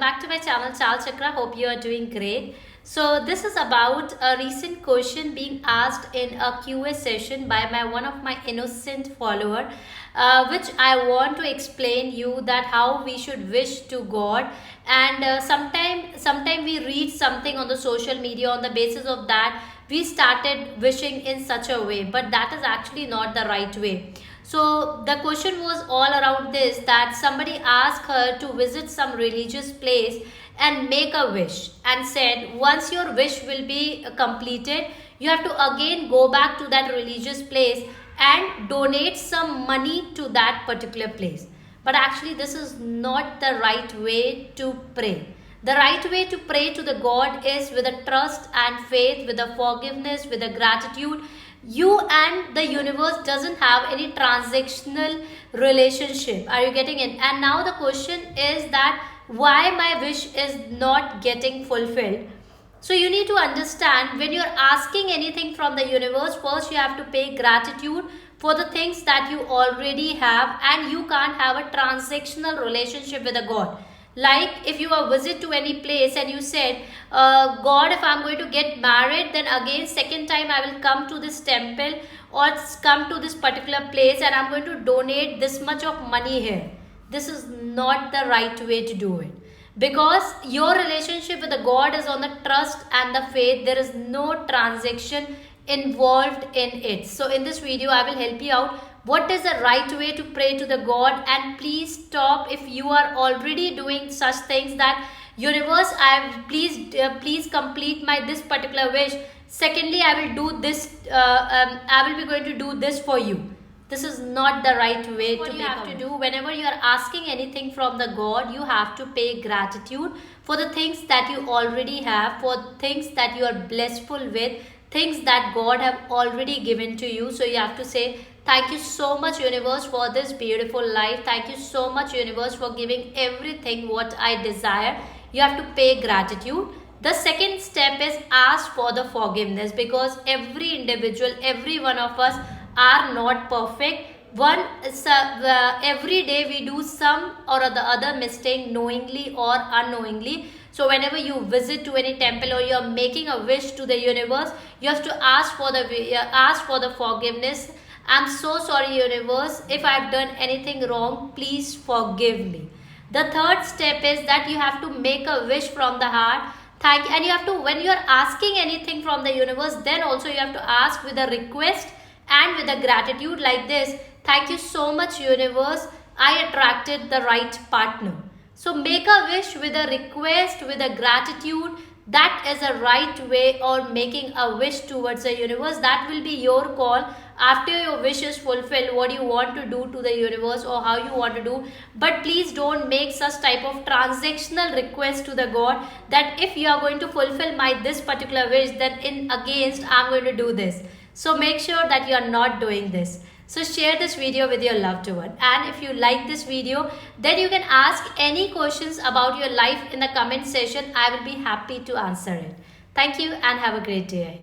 back to my channel Chal Chakra. Hope you are doing great. So this is about a recent question being asked in a Q&A session by one of my innocent follower, which I want to explain you that how we should wish to God. And sometime we read something on the social media, on the basis of that we started wishing in such a way, but that is actually not the right way. So the question was all around this, that somebody asked her to visit some religious place and make a wish, and said once your wish will be completed, you have to again go back to that religious place and donate some money to that particular place. But actually this is not the right way to pray. The right way to pray to the God is with a trust and faith, with a forgiveness, with a gratitude. You and the universe doesn't have any transactional relationship. Are you getting it? And now the question is that why my wish is not getting fulfilled. So you need to understand, when you're asking anything from the universe, first you have to pay gratitude for the things that you already have, and you can't have a transactional relationship with a God. Like if you are visit to any place and you said, God, if I'm going to get married, then again second time I will come to this temple or come to this particular place and I'm going to donate this much of money here. This is not the right way to do it, because your relationship with the God is on the trust and the faith. There is no transaction involved in it. So in this video I will help you out what is the right way to pray to the God. And please stop if you are already doing such things, that universe, please complete my this particular wish, secondly I will do this, I will be going to do this for you. This is not the right way. What you have to do whenever you are asking anything from the God, you have to pay gratitude for the things that you already have, for things that you are blissful with, things that God have already given to you. So you have to say, thank you so much universe for this beautiful life. Thank you so much universe for giving everything what I desire. You have to pay gratitude. The second step is ask for the forgiveness, because every individual, every one of us are not perfect. Every day we do some or the other mistake, knowingly or unknowingly. So whenever you visit to any temple or you are making a wish to the universe, you have to ask for the forgiveness. I'm so sorry universe, if I've done anything wrong, please forgive me. The third step is that you have to make a wish from the heart. And you have to, when you are asking anything from the universe, then also you have to ask with a request and with a gratitude, like this: thank you so much universe, I attracted the right partner. So make a wish with a request, with a gratitude. That is a right way, or making a wish towards the universe. That will be your call. After your wish is fulfilled, what you want to do to the universe or how you want to do. But please don't make such type of transactional request to the God, that if you are going to fulfill my this particular wish, then in against I'm going to do this. So make sure that you are not doing this. So share this video with your loved one. And if you like this video, then you can ask any questions about your life in the comment section. I will be happy to answer it. Thank you and have a great day.